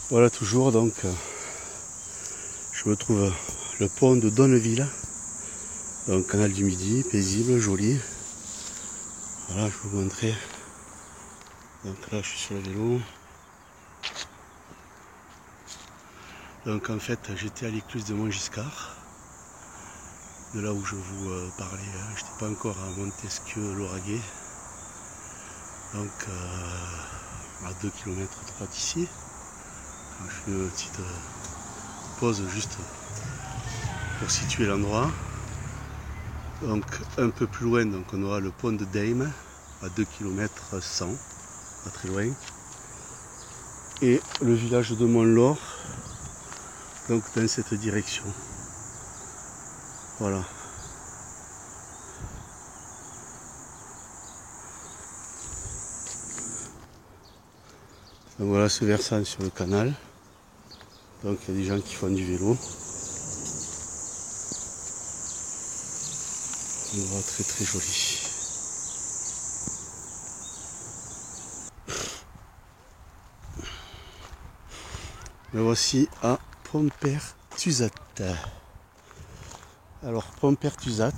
Voilà, toujours donc, je me trouve le pont de Donneville, donc canal du Midi, paisible, joli. Voilà, je vais vous montrer. Donc là, je suis sur le vélo. Donc en fait, j'étais à l'écluse de Montgiscard, de là où je vous parlais. Je n'étais pas encore à Montesquieu-Lauragais, donc à 2 km 3 d'ici. Je fais une petite pause juste pour situer l'endroit. Donc un peu plus loin, donc on aura le pont de Deim à 2 km 100, pas très loin. Et le village de Montlore, donc dans cette direction. Voilà. Donc voilà ce versant sur le canal. Donc il y a des gens qui font du vélo. Un endroit très très joli. Me voici à Pompertusat. Alors Pompertusat.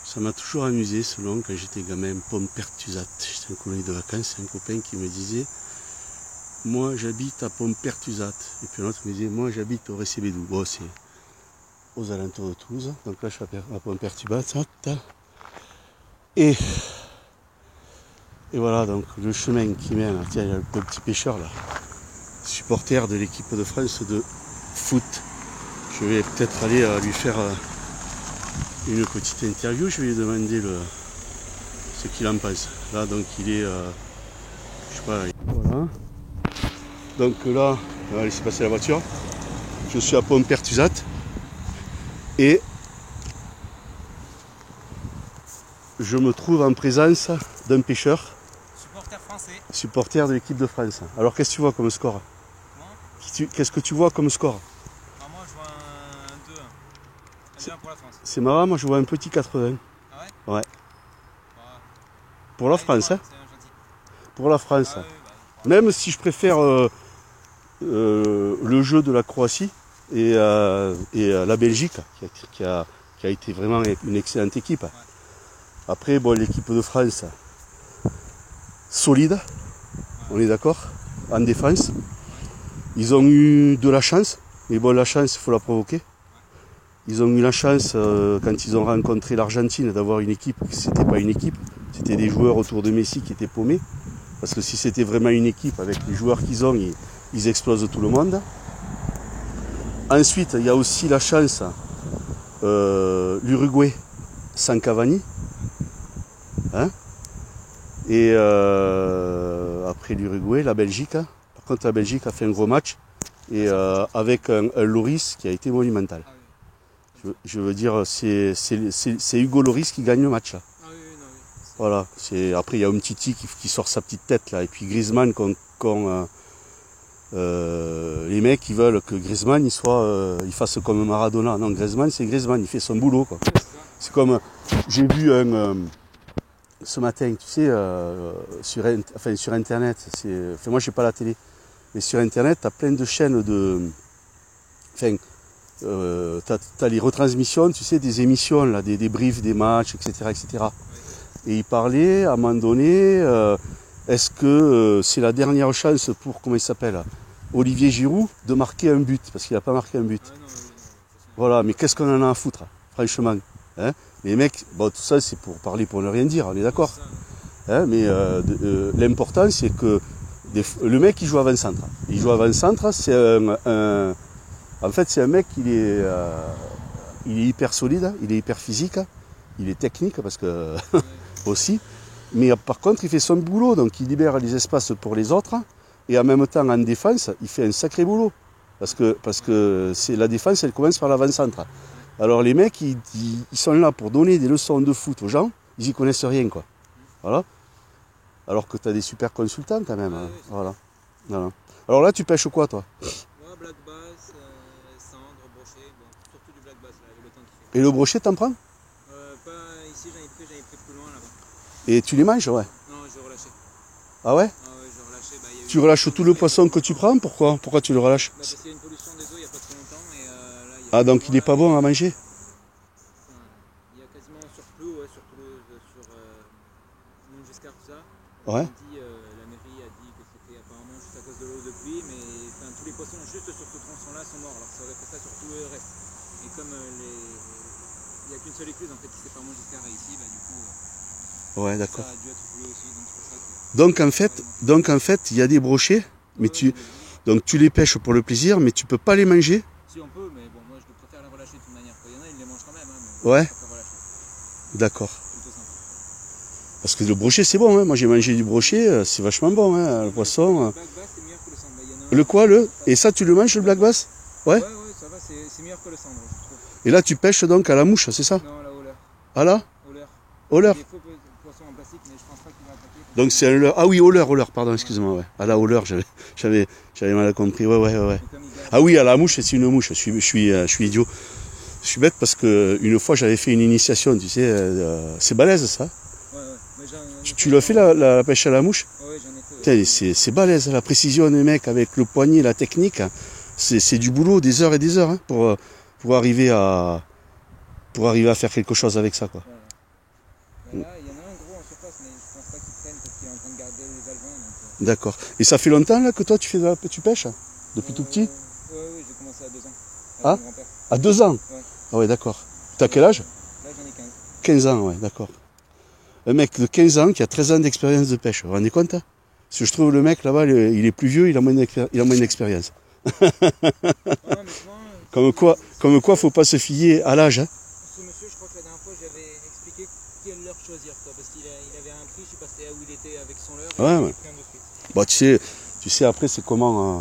Ça m'a toujours amusé ce nom quand j'étais gamin, Pompertusat. J'étais en colonie de vacances, un copain qui me disait moi j'habite à Pompertusat. Et puis un autre me disait moi j'habite au Récébédou. Bon, c'est aux alentours de Toulouse. Donc là je suis à Pompertusat. Et voilà donc le chemin qui mène. Tiens, il y a le petit pêcheur là, supporter de l'équipe de France de foot. Je vais peut-être aller lui faire une petite interview. Je vais lui demander ce qu'il en pense. Là donc il est, je sais pas, voilà. Donc là, on va laisser passer la voiture. Je suis à Pompertusat et je me trouve en présence d'un pêcheur. Supporter français. Supporter de l'équipe de France. Alors qu'est-ce que tu vois comme score? Qu'est-ce que tu vois comme score? Moi je vois un 2-1. Un 2-1 pour la France. C'est marrant, moi je vois un petit 80. Ah ouais? Ouais. Pour la France, hein? Pour la France. Ah, oui, Même si je préfère le jeu de la Croatie et la Belgique, qui a été vraiment une excellente équipe. Ouais. Après, bon, l'équipe de France, solide, ouais. On est d'accord, en défense. Ouais. Ils ont eu de la chance, mais bon, la chance, il faut la provoquer. Ouais. Ils ont eu la chance, quand ils ont rencontré l'Argentine, d'avoir une équipe, c'était pas une équipe, c'était des joueurs autour de Messi qui étaient paumés. Parce que si c'était vraiment une équipe, avec les joueurs qu'ils ont, ils explosent tout le monde. Ensuite, il y a aussi la chance, l'Uruguay sans Cavani. Hein? Et après l'Uruguay, la Belgique. Par contre, la Belgique a fait un gros match. Et avec un Lloris qui a été monumental. Je veux dire, c'est Hugo Lloris qui gagne le match. Là. Voilà. Après, il y a Umtiti qui sort sa petite tête là. Et puis Griezmann, les mecs qui veulent que Griezmann il fasse comme Maradona. Non, Griezmann, c'est Griezmann, il fait son boulot. C'est comme, j'ai vu ce matin, tu sais, sur Internet, moi j'ai pas la télé, mais sur Internet, tu as plein de chaînes de... t'as les retransmissions, tu sais, des émissions, là, des briefs, des matchs, etc. etc. Et il parlait, à un moment donné, est-ce que c'est la dernière chance pour, comment il s'appelle, Olivier Giroud, de marquer un but, parce qu'il n'a pas marqué un but. Voilà, mais qu'est-ce qu'on en a à foutre, franchement, hein? Les mecs, bon, tout ça c'est pour parler, pour ne rien dire, on est d'accord, hein? Mais l'important c'est que le mec il joue avant-centre. Il joue avant-centre, c'est en fait c'est un mec, il est hyper solide, il est hyper physique, il est technique parce que aussi, mais par contre il fait son boulot, donc il libère les espaces pour les autres, et en même temps en défense, il fait un sacré boulot, parce que c'est la défense, elle commence par l'avant-centre. Alors les mecs, ils sont là pour donner des leçons de foot aux gens, ils y connaissent rien, quoi. Voilà. Alors que tu as des super consultants quand même. Hein. Voilà. Alors là, tu pêches quoi, toi? Moi, black bass, cendre, brochet, bon, surtout du black bass, là, avec le temps qu'il fait. Et le brochet, t'en prends? Pas ici, j'en ai pris plus loin, là-bas. Et tu les manges, ouais? Non, j'ai relâché. Ah ouais? Ah ouais, je relâchais. Bah, il y a eu Tu relâches tout le poisson que tu prends? Pourquoi? Pourquoi tu le relâches? Bah, parce qu'il y a une pollution des eaux il n'y a pas très longtemps. Et là, il y a Ah, donc quasiment, il est pas bon à manger? enfin, il y a quasiment sur Plou, ouais, sur Toulouse, sur Montgiscard, tout ça. Ouais. La mairie a dit que c'était apparemment juste à cause de l'eau de pluie, mais enfin, tous les poissons juste sur ce tronçon-là sont morts. Alors ça aurait fait ça sur tout le reste. Et comme il n'y a qu'une seule écluse en fait qui sépare Montgiscard et ici, bah, du coup, Ouais, ça d'accord. a dû être pollué aussi. Donc c'est pour ça que. Donc en fait, il y a des brochets, mais donc tu les pêches pour le plaisir, mais tu peux pas les manger. Si on peut, mais bon, moi je préfère les relâcher de toute manière. Il y en a, ils les mangent quand même, hein, mais Ouais. je préfère relâcher. D'accord. Plutôt simple. Parce que le brochet, c'est bon, hein. Moi j'ai mangé du brochet, c'est vachement bon, hein, le poisson. Le black bass, c'est meilleur que le cendre. Bah, il y en a Le un- quoi, le? Et ça, tu le manges, le black bass? Ouais. Ouais, ça va, c'est meilleur que le cendre, je trouve. Et là, tu pêches donc à la mouche, c'est ça? Non, la hauleur. Ah là? Hauleur. Au leurre. Des faux poissons en plastique, mais je pense pas qu'il va attaquer. Donc c'est un leurre. Ah oui, au leurre, pardon, excuse-moi, ouais. À la au leurre, j'avais mal compris, ouais. Et comme il garde- Ah oui, à la mouche, c'est une mouche, je suis idiot. Je suis bête parce que une fois j'avais fait une initiation, tu sais, c'est balèze ça. Ouais. Mais Tu l'as fait la pêche à la mouche? Ouais, j'en ai fait. Putain, c'est balèze, la précision des mecs avec le poignet, la technique, c'est du boulot, des heures et des heures, hein, pour arriver à faire quelque chose avec ça, quoi. Voilà. Mais là, il y en a un gros en surface, mais je pense pas qu'il prenne parce qu'il est en train de garder les alevins. Donc, D'accord. Et ça fait longtemps là que toi tu pêches? Depuis tout petit? Ouais, j'ai commencé à 2 ans. Ah Avec mon grand-père. À 2 ans? Ouais. Ah ouais, d'accord. T'as quel âge? Là, j'en ai 15. 15 ans, ouais, d'accord. Un mec de 15 ans qui a 13 ans d'expérience de pêche, vous vous rendez compte, hein? Parce que je trouve le mec là-bas, il est plus vieux, il a moins d'expérience. Ouais, mais souvent, Comme quoi, faut pas se fier à l'âge, hein? ce monsieur, je crois que la dernière fois, j'avais expliqué quelle leurre choisir, quoi, parce qu'il avait un prix, je sais pas c'était où il était avec son leurre, Ouais, et il ouais. a pris un de suite. Bah, tu sais après, c'est comment.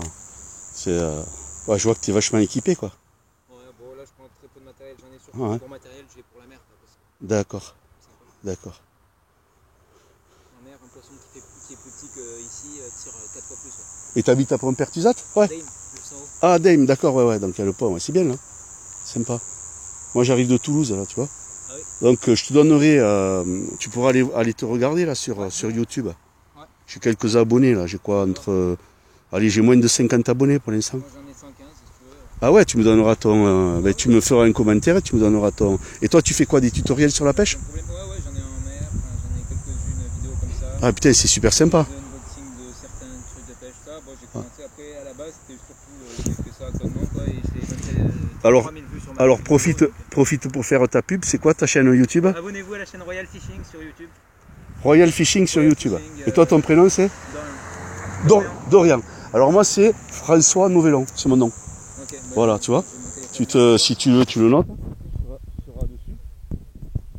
Ouais, je vois que tu es vachement équipé, quoi. Ouais, bon, là, je prends très peu de matériel, j'en ai surtout Ouais. du bon matériel, j'ai pour la mer, quoi, parce que D'accord, c'est sympa. d'accord. En mer, un poisson qui est plus petit qu'ici tire 4 fois plus. Ouais. Et t'habites à Pont-Pertusat? Ouais. Dame, plus en haut. Ah, Dame, d'accord, ouais. Donc il y a le pont, ouais. C'est bien, là. Sympa. Moi, j'arrive de Toulouse, là, tu vois. Ah oui. Donc, je te donnerai. Tu pourras aller te regarder, là, sur YouTube. Ouais. J'ai quelques abonnés, là. J'ai quoi entre. Allez, j'ai moins de 50 abonnés pour l'instant. Moi, j'en ai 115, si tu veux. Ah ouais, tu me donneras ton. Tu me feras un commentaire et tu me donneras ton. Et toi, tu fais quoi? Des tutoriels sur la pêche? Ouais, j'en ai en mer, enfin, j'en ai quelques-unes vidéos comme ça. Ah putain, c'est super sympa. De unboxing de certains trucs de pêche, ça. Bon, j'ai commencé après, à la base, c'était surtout, j'ai fait ça connement, quoi, et j'ai fait Alors- 3000 vues sur ma Alors chaîne. profite pour faire ta pub. C'est quoi ta chaîne YouTube? Abonnez-vous à la chaîne Royal Fishing sur YouTube. Royal Fishing sur Royal YouTube. Fishing, Et toi, ton prénom c'est? Dorian. Alors moi c'est François Nouvelon, c'est mon nom. Ok, bah, Voilà, tu vois. Si tu veux, tu le notes. Tu seras dessus.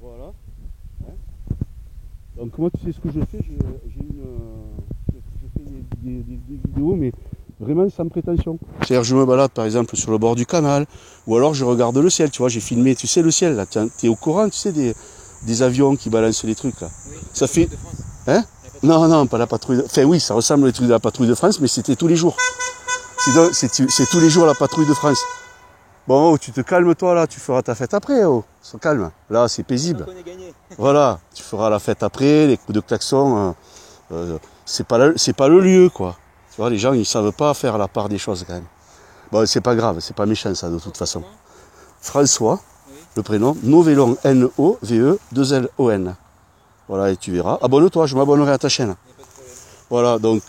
Voilà. Donc moi, tu sais ce que je fais, je fais des vidéos, mais vraiment sans prétention. C'est-à-dire je me balade par exemple sur le bord du canal, ou alors je regarde le ciel, tu vois, j'ai filmé, tu sais, le ciel, là, t'es au courant, tu sais, des avions qui balancent les trucs, là. Oui, Ça fait... de France. Hein? Non, pas la patrouille. Enfin oui, ça ressemble aux trucs de la patrouille de France, mais c'était tous les jours. C'est tous les jours la patrouille de France. Bon, oh, tu te calmes toi là, tu feras ta fête après, oh. Sois calme. Là, c'est paisible. On est gagné. Voilà, tu feras la fête après, les coups de klaxon. C'est pas le lieu, quoi. Tu vois, les gens, ils savent pas faire la part des choses quand même. Bon, c'est pas grave, c'est pas méchant ça de toute façon. François, Oui. le prénom, Nouvelon, N-O-V-E-2-L-O-N. Voilà, et tu verras. Abonne-toi, je m'abonnerai à ta chaîne. Il n'y a pas de problème. Voilà, donc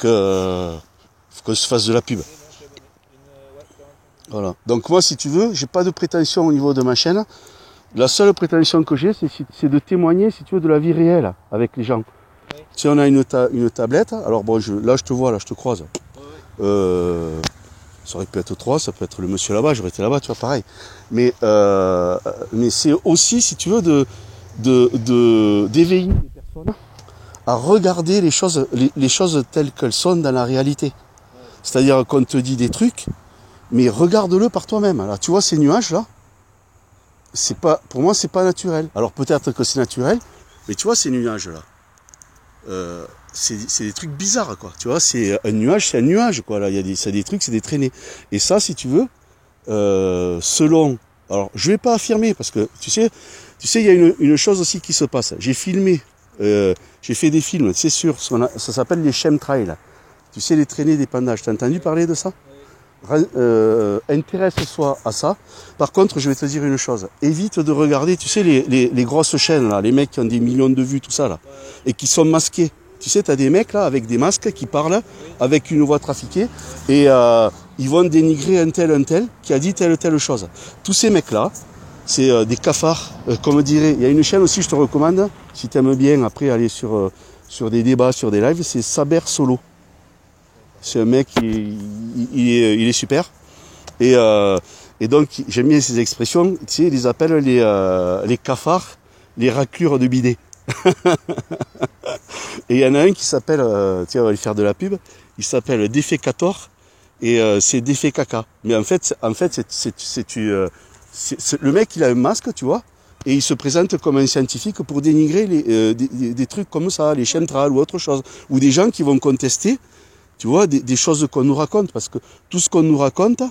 faut qu'on se fasse de la pub. Oui, non, je suis abonné. Ouais, Voilà. Donc moi, si tu veux, j'ai pas de prétention au niveau de ma chaîne. La seule prétention que j'ai, c'est de témoigner, si tu veux, de la vie réelle avec les gens. Oui. Si on a une tablette, alors bon, là je te vois, là je te croise. ouais. Ça aurait pu être toi, ça peut être le monsieur là-bas, j'aurais été là-bas, tu vois, pareil. Mais c'est aussi, si tu veux, d'éveiller les personnes à regarder les choses telles qu'elles sont dans la réalité. C'est-à-dire qu'on te dit des trucs, mais regarde-le par toi-même. Là, tu vois ces nuages là, pour moi c'est pas naturel. Alors peut-être que c'est naturel, mais tu vois ces nuages là, c'est des trucs bizarres quoi. Tu vois, c'est un nuage quoi. Là, c'est des trucs, c'est des traînées. Et ça, si tu veux, selon, alors je vais pas affirmer parce que tu sais, il y a une chose aussi qui se passe. J'ai filmé J'ai fait des films, c'est sûr, ça s'appelle les chemtrails. Tu sais, les traînées d'épandage. T'as entendu parler de ça? Intéresse-toi à ça. Par contre, je vais te dire une chose. Évite de regarder, tu sais, les grosses chaînes, là, les mecs qui ont des millions de vues, tout ça, là, et qui sont masqués. Tu sais, tu as des mecs, là, avec des masques, qui parlent avec une voix trafiquée, et ils vont dénigrer un tel, qui a dit telle chose. Tous ces mecs-là, c'est des cafards, comme dirait. Il y a une chaîne aussi, je te recommande, si tu aimes bien, après, aller sur des débats, sur des lives, c'est Saber Solo. C'est un mec, il est super. Et donc, j'aime bien ces expressions. Tu sais, ils les appellent les cafards, les raclures de bidet. Et il y en a un qui s'appelle, tiens, on va lui faire de la pub, il s'appelle Défécator, et c'est Défé caca. Mais en fait, le mec, il a un masque, tu vois, et il se présente comme un scientifique pour dénigrer des trucs comme ça, les chemtrails ou autre chose. Ou des gens qui vont contester, tu vois, des choses qu'on nous raconte. Parce que tout ce qu'on nous raconte,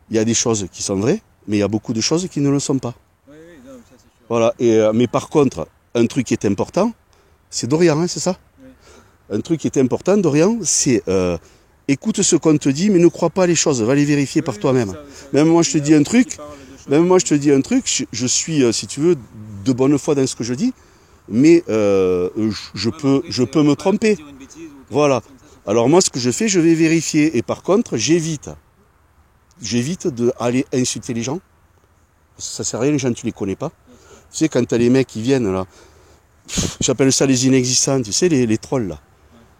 il y a des choses qui sont vraies, mais il y a beaucoup de choses qui ne le sont pas. Oui, non, ça c'est sûr. Voilà. Mais par contre, un truc qui est important, c'est Dorian, hein, c'est ça? Oui. Un truc qui est important, Dorian, c'est écoute ce qu'on te dit, mais ne crois pas les choses, va les vérifier par toi-même. Même moi, je te dis un truc. Même moi, je te dis un truc. Je suis, si tu veux, de bonne foi dans ce que je dis, mais je peux me tromper. Voilà. Alors moi, ce que je fais, je vais vérifier. Et par contre, j'évite d'aller insulter les gens. Ça sert à rien, les gens, tu les connais pas. Tu sais, quand t'as les mecs qui viennent là, j'appelle ça les inexistants, tu sais, les trolls là,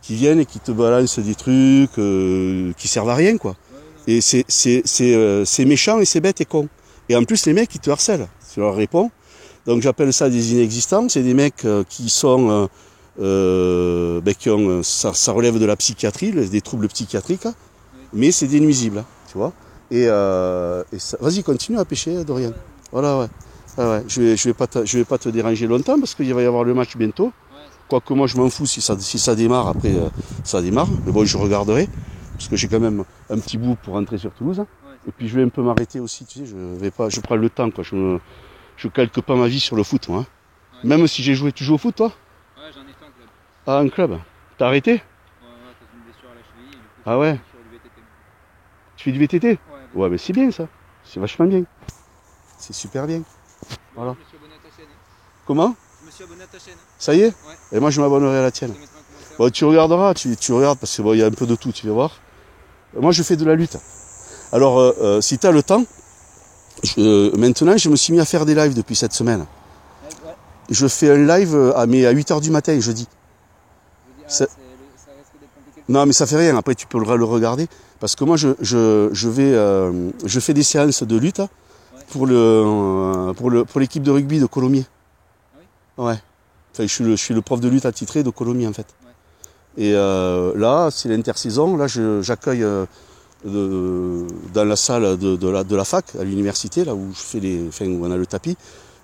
qui viennent et qui te balancent des trucs qui servent à rien, quoi. Et c'est méchant et c'est bête et con. Et en plus, les mecs, ils te harcèlent. Tu leur réponds. Donc j'appelle ça des inexistants. C'est des mecs qui sont... ça relève de la psychiatrie, des troubles psychiatriques, hein, mais c'est des nuisibles, hein, tu vois. Et vas-y, continue à pêcher, Dorian. Voilà, ouais. Ah ouais. Je vais pas te déranger longtemps parce qu'il va y avoir le match bientôt. Quoique moi, je m'en fous si ça démarre. Après, ça démarre. Mais bon, je regarderai parce que j'ai quand même un petit bout pour rentrer sur Toulouse. Hein. Et puis je vais un peu m'arrêter aussi. Tu sais, je prends le temps, quoi. Je calque pas ma vie sur le foot, moi. Hein. Même si j'ai joué, tu joues au foot, toi? Ouais, j'en ai fait en club. Ah, un club. T'as arrêté? Ouais, cause d'une blessure à la cheville. Ah ouais? Sur du VTT. Tu fais du VTT? Ouais. Ouais, mais c'est bien ça. C'est vachement bien. C'est super bien. Voilà. Je me suis abonné à ta chaîne. Comment? Je me suis abonné à ta chaîne. Ça y est? Ouais. Et moi, je m'abonnerai à la tienne. Bon, tu regarderas, tu regardes parce que bon, y a un peu de tout, tu vas voir. Moi, je fais de la lutte. Alors, si tu as le temps, maintenant, je me suis mis à faire des lives depuis cette semaine. Ouais. Je fais un live à 8h du matin, jeudi. Ça risque d'être compliqué. Non, mais ça fait rien. Après, tu peux le regarder. Parce que moi, je fais des séances de lutte pour l'équipe de rugby de Colomiers. Ah oui? Ouais. Enfin, je suis le prof de lutte attitré de Colomiers, en fait. Ouais. Et là, c'est l'intersaison. Là, j'accueille dans la salle de la fac, à l'université, là où je fais où on a le tapis,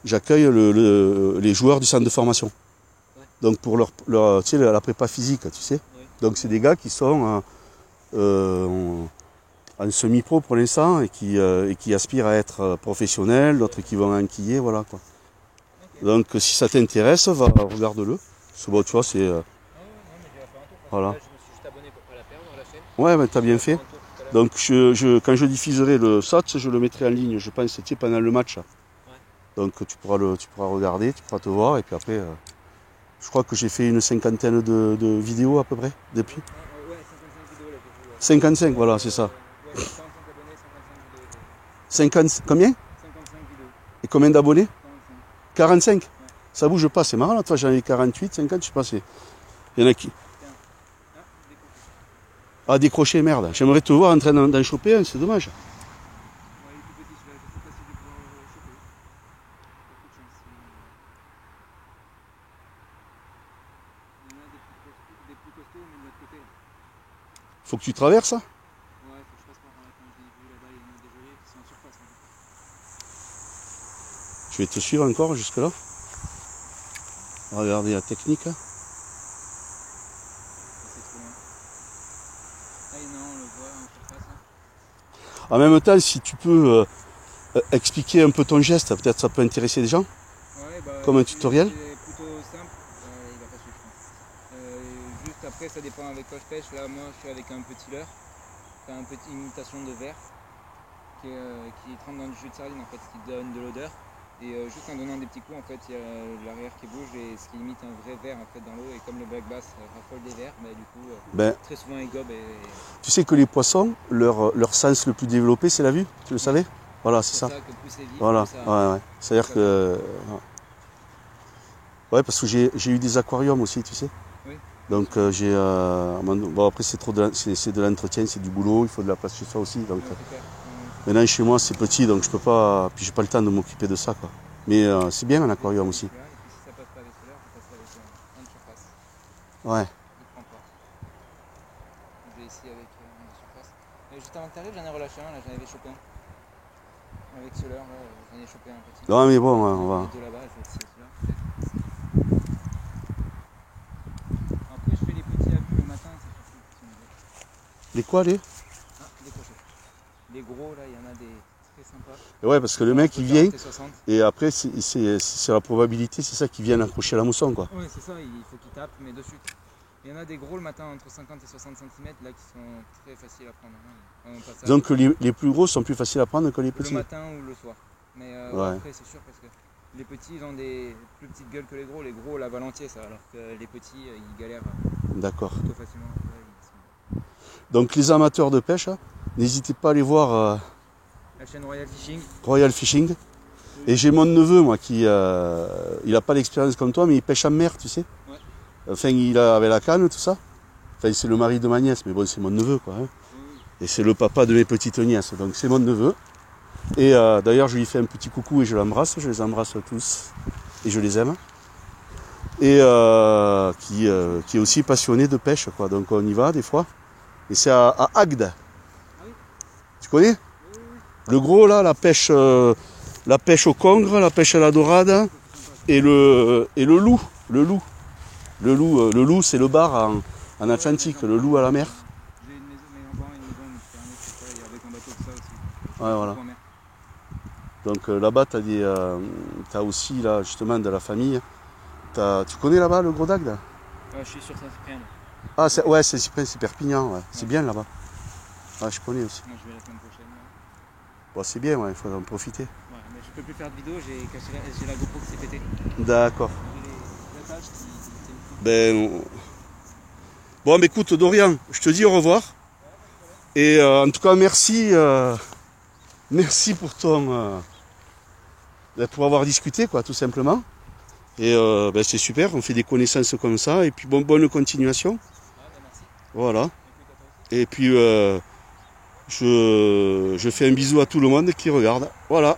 j'accueille les joueurs du centre de formation. Ouais. Donc pour tu sais, la prépa physique, tu sais. Oui. Donc c'est des gars qui sont en semi-pro pour l'instant et qui aspirent à être professionnels, d'autres qui vont enquiller, voilà quoi. Okay. Donc si ça t'intéresse, regarde-le. Bon, tu vois, c'est... voilà. Là, je me suis juste abonné pour pas la perdre, la chaîne. Ouais, mais t'as bien fait. Donc quand je diffuserai le SOTS, je le mettrai en ligne, je pense, pendant le match. Ouais. Donc tu pourras regarder, tu pourras te voir, et puis après, je crois que j'ai fait une 50aine de vidéos à peu près, depuis. Ouais, 55 vidéos là, j'ai vu. 55, voilà, c'est ça. Ouais, 45 abonnés, 55 vidéos. 50, combien? 55 vidéos. Et combien d'abonnés? 45. Ouais. Ça bouge pas, c'est marrant, là, toi j'en ai 48, 50, je sais pas, il y en a qui... Ah, décroché, merde. J'aimerais te voir en train d'en choper un, c'est dommage. Ouais, il est tout petit celui-là, je sais pas si je vais pouvoir le choper. Il y en a des plus costauds, mais de l'autre côté. Faut que tu traverses ça? Ouais, faut que je passe par là. Quand j'ai vu là-bas, il y en a des joyeux qui sont en surface. Je vais te suivre encore jusque là. Regardez la technique. En même temps, si tu peux expliquer un peu ton geste, peut-être ça peut intéresser les gens. Ouais, bah, comme un tutoriel. C'est plutôt simple. Il va pas suivre, je pense. Juste après, ça dépend avec quoi je pêche. Là, moi, je suis avec un petit leurre, enfin, une petite imitation de verre qui trempe dans du jus de sardine en fait, qui donne de l'odeur. Et juste en donnant des petits coups, en fait, il y a l'arrière qui bouge et ce qui imite un vrai ver en fait dans l'eau. Et comme le black bass raffole des vers, bah, du coup, très souvent il gobe. Tu sais que les poissons, leur sens le plus développé, c'est la vue, tu le savais? Voilà, c'est ça. Que plus c'est vif, Voilà, plus ça... ouais. C'est-à-dire que... Ouais, parce que j'ai eu des aquariums aussi, tu sais. Oui. Donc j'ai... bon, après, c'est de l'entretien, c'est du boulot, il faut de la place chez soi aussi. Donc, maintenant, chez moi, c'est petit, donc je peux pas... Puis j'ai pas le temps de m'occuper de ça, quoi. Mais c'est bien un aquarium aussi. Et puis si ça passe pas avec ce leurre, ça passe avec un de surface. Ouais. Il prend pas. Je vais essayer avec un de surface. Et juste avant que t'arrives, j'en ai relâché un, là, j'en avais chopé un. Avec ce leurre, là, j'en ai chopé un petit. Non, mais bon, on va... De là-bas, je vais essayer celui-là. Après, je fais les petits à vue le matin, c'est facile. Les quoi, les? Ah, des crochets. Les gros, là, il y en a des très sympas. Ouais, parce que le mec, il vient, 60. et après, c'est la probabilité, c'est ça qui vient accrocher à la mousson, quoi. Oui, c'est ça, il faut qu'il tape, mais dessus. Il y en a des gros le matin entre 50 et 60 cm là qui sont très faciles à prendre. Donc les plus gros sont plus faciles à prendre que les petits. Le matin ou le soir. Mais ouais. Après, c'est sûr, parce que les petits, ils ont des plus petites gueules que les gros. Les gros, la volontiers, ça, alors que les petits, ils galèrent plutôt facilement. Donc les amateurs de pêche, n'hésitez pas à aller voir la chaîne Royal Fishing. Royal Fishing. Et j'ai mon neveu, moi, qui il n'a pas l'expérience comme toi, mais il pêche en mer, tu sais. Ouais. Enfin, il a avec la canne, tout ça. Enfin, c'est le mari de ma nièce, mais bon, c'est mon neveu, quoi. Hein. Et c'est le papa de mes petites nièces, donc c'est mon neveu. Et d'ailleurs, je lui fais un petit coucou et je l'embrasse, je les embrasse tous. Et je les aime. Et qui est aussi passionné de pêche, quoi. Donc on y va des fois. Et c'est à Agde. Ah oui. Tu connais? Oui. Le gros, là, la pêche au congre, la pêche à la dorade, et le loup. Le loup, c'est le bar en Atlantique, le loup à la mer. J'ai une maison, mais en bas, une maison avec un bateau de ça aussi. Ouais, voilà. Donc là-bas, t'as aussi, là, justement, de la famille. Tu connais là-bas le Gros d'Agde? Je suis sur Saint-Cyprien. Ah, ouais, c'est Perpignan, ouais. C'est bien là-bas. Ah, je connais aussi. Moi, je vais la semaine prochaine. Bon, c'est bien, ouais, il faut en profiter. Ouais, mais je peux plus faire de vidéo, j'ai la GoPro qui s'est pétée. D'accord. Les attaches qui... Ben... Bon, mais écoute, Dorian, je te dis au revoir. Et en tout cas, merci. Merci pour pour avoir discuté, quoi, tout simplement. Et ben, c'est super, on fait des connaissances comme ça. Et puis, bonne continuation. Ouais, ben merci. Voilà. Et puis, je fais un bisou à tout le monde qui regarde. Voilà.